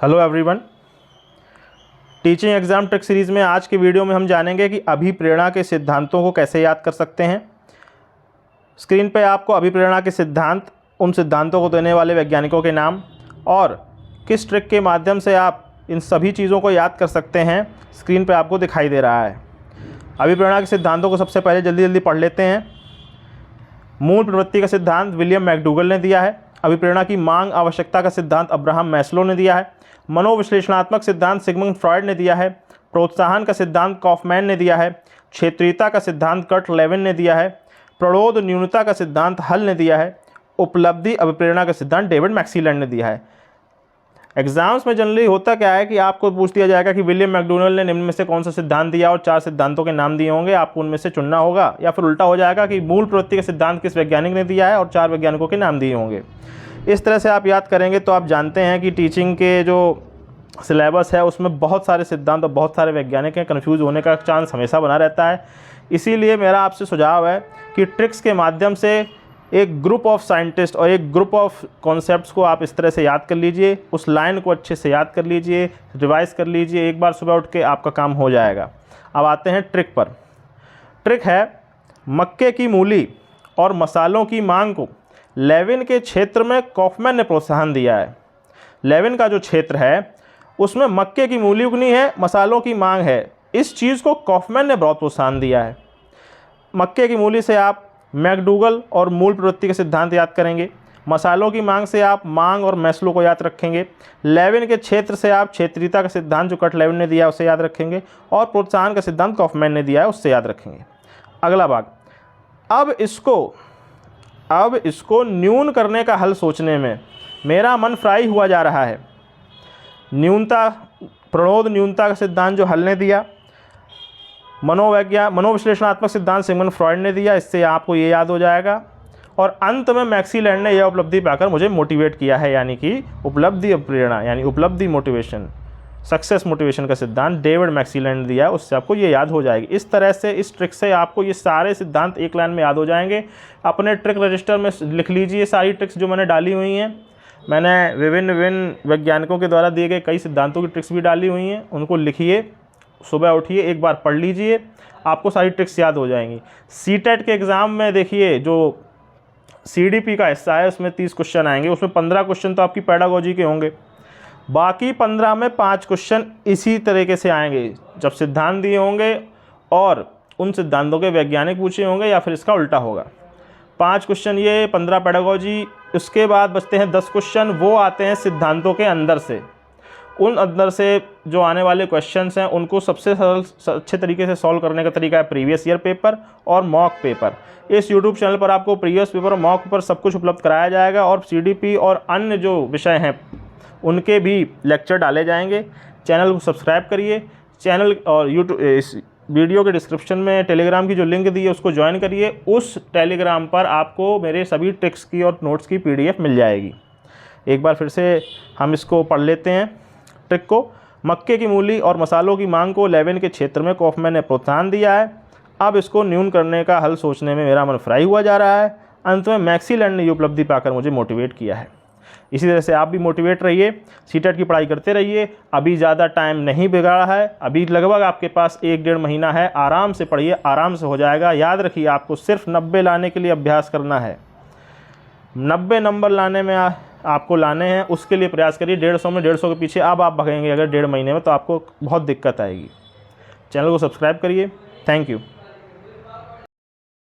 Hello everyone, teaching exam trick series में आज के वीडियो में हम जानेंगे कि अभिप्रेरणा के सिद्धांतों को कैसे याद कर सकते हैं। स्क्रीन पे आपको अभिप्रेरणा के सिद्धांत, उन सिद्धांतों को देने वाले वैज्ञानिकों के नाम और किस ट्रिक के माध्यम से आप इन सभी चीज़ों को याद कर सकते हैं, स्क्रीन पे आपको दिखाई दे रहा है। अभिप्रेरणा के सिद्धांतों को सबसे पहले जल्दी पढ़ लेते हैं। मूल प्रवृत्ति का सिद्धांत विलियम मैकडूगल ने दिया है। अभिप्रेरणा की मांग आवश्यकता का सिद्धांत अब्राहम मैस्लो ने दिया है। मनोविश्लेषणात्मक सिद्धांत सिगमंड फ्रॉयड ने दिया है। प्रोत्साहन का सिद्धांत कॉफमैन ने दिया है। क्षेत्रीयता का सिद्धांत कर्ट लेविन ने दिया है। प्ररोध न्यूनता का सिद्धांत हल ने दिया है। उपलब्धि अभिप्रेरणा का सिद्धांत डेविड मैक्सीलैंड ने दिया है। एग्जाम्स में जनरली होता क्या है कि आपको पूछ दिया जाएगा कि विलियम मैकडूगल ने निम्न में से कौन सा सिद्धांत दिया और 4 सिद्धांतों के नाम दिए होंगे, आपको उनमें से चुनना होगा। या फिर उल्टा हो जाएगा कि मूल प्रवृत्ति का सिद्धांत किस वैज्ञानिक ने दिया है और 4 वैज्ञानिकों के नाम दिए होंगे। इस तरह से आप याद करेंगे तो आप जानते हैं कि टीचिंग के जो सिलेबस है उसमें बहुत सारे सिद्धांत और बहुत सारे वैज्ञानिक हैं, कन्फ्यूज़ होने का चांस हमेशा बना रहता है। इसीलिए मेरा आपसे सुझाव है कि ट्रिक्स के माध्यम से एक ग्रुप ऑफ साइंटिस्ट और एक ग्रुप ऑफ कॉन्सेप्ट्स को आप इस तरह से याद कर लीजिए, उस लाइन को अच्छे से याद कर लीजिए, रिवाइज कर लीजिए, एक बार सुबह उठ के आपका काम हो जाएगा। अब आते हैं ट्रिक पर। ट्रिक है मक्के की मूली और मसालों की मांग को लेविन के क्षेत्र में कॉफमैन ने प्रोत्साहन दिया है। लेविन का जो क्षेत्र है उसमें मक्के की मूली उगनी है, मसालों की मांग है। इस चीज़ को कॉफमैन ने बहुत प्रोत्साहन दिया है। मक्के की मूली से आप मैकडूगल और मूल प्रवृत्ति के सिद्धांत याद करेंगे। मसालों की मांग से आप मांग और मैस्लो को याद रखेंगे। लेविन के क्षेत्र से आप क्षेत्रीयता का सिद्धांत जो कर्ट लेविन ने दिया है उसे याद रखेंगे और प्रोत्साहन का सिद्धांत कॉफमैन ने दिया है उससे याद रखेंगे। अगला भाग, अब इसको न्यून करने का हल सोचने में मेरा मन फ्राई हुआ जा रहा है। प्रणोद न्यूनता का सिद्धांत जो हल ने दिया, मनोविश्लेषणात्मक सिद्धांत सिगमंड फ्रॉयड ने दिया, इससे आपको ये याद हो जाएगा। और अंत में मैक्सीलैंड ने यह उपलब्धि पाकर मुझे मोटिवेट किया है, यानी कि उपलब्धि प्रेरणा यानी उपलब्धि मोटिवेशन, सक्सेस मोटिवेशन का सिद्धांत डेविड मैक्सीलैंड ने दिया है, उससे आपको ये याद हो जाएगी। इस तरह से इस ट्रिक से आपको ये सारे सिद्धांत एक लाइन में याद हो जाएंगे। अपने ट्रिक रजिस्टर में लिख लीजिए सारी ट्रिक्स जो मैंने डाली हुई हैं। मैंने विभिन्न वैज्ञानिकों के द्वारा दिए गए कई सिद्धांतों की ट्रिक्स भी डाली हुई हैं, उनको लिखिए, सुबह उठिए, एक बार पढ़ लीजिए, आपको सारी ट्रिक्स याद हो जाएंगी। सीटेट के एग्ज़ाम में देखिए जो सीडीपी का हिस्सा है उसमें 30 क्वेश्चन आएंगे, उसमें 15 क्वेश्चन तो आपकी पेडागोजी के होंगे, बाकी 15 में 5 क्वेश्चन इसी तरीके से आएंगे जब सिद्धांत दिए होंगे और उन सिद्धांतों के वैज्ञानिक पूछे होंगे या फिर इसका उल्टा होगा। 5 क्वेश्चन ये, 15 पेडागोजी, उसके बाद बचते हैं 10 क्वेश्चन, वो आते हैं सिद्धांतों के अंदर से। उन अंदर से जो आने वाले क्वेश्चंस हैं उनको सबसे सरल अच्छे तरीके से सॉल्व करने का तरीका है प्रीवियस ईयर पेपर और मॉक पेपर। इस यूट्यूब चैनल पर आपको प्रीवियस पेपर और मॉक पेपर सब कुछ उपलब्ध कराया जाएगा और सीडीपी और अन्य जो विषय हैं उनके भी लेक्चर डाले जाएंगे। चैनल को सब्सक्राइब करिए, चैनल और यूट्यूब इस वीडियो के डिस्क्रिप्शन में टेलीग्राम की जो लिंक दी है उसको ज्वाइन करिए। उस टेलीग्राम पर आपको मेरे सभी ट्रिक्स की और नोट्स की PDF मिल जाएगी। एक बार फिर से हम इसको पढ़ लेते हैं ट्रिक को। मक्के की मूली और मसालों की मांग को लेविन के क्षेत्र में कॉफमैन ने प्रोत्साहन दिया है। अब इसको न्यून करने का हल सोचने में मेरा मन फ्राई हुआ जा रहा है। अंत में मैक्सीलैंड ने ये उपलब्धि पाकर मुझे मोटिवेट किया है। इसी तरह से आप भी मोटिवेट रहिए, सीटेट की पढ़ाई करते रहिए। अभी ज़्यादा टाइम नहीं बिगाड़ा है, अभी लगभग आपके पास 1-1.5 महीना है। आराम से पढ़िए, आराम से हो जाएगा। याद रखिए आपको सिर्फ 90 लाने के लिए अभ्यास करना है। 90 नंबर लाने में आपको लाने हैं, उसके लिए प्रयास करिए। 150 में 150 के पीछे अब आप भगेंगे अगर 1.5 महीने में तो आपको बहुत दिक्कत आएगी। चैनल को सब्सक्राइब करिए। Thank you.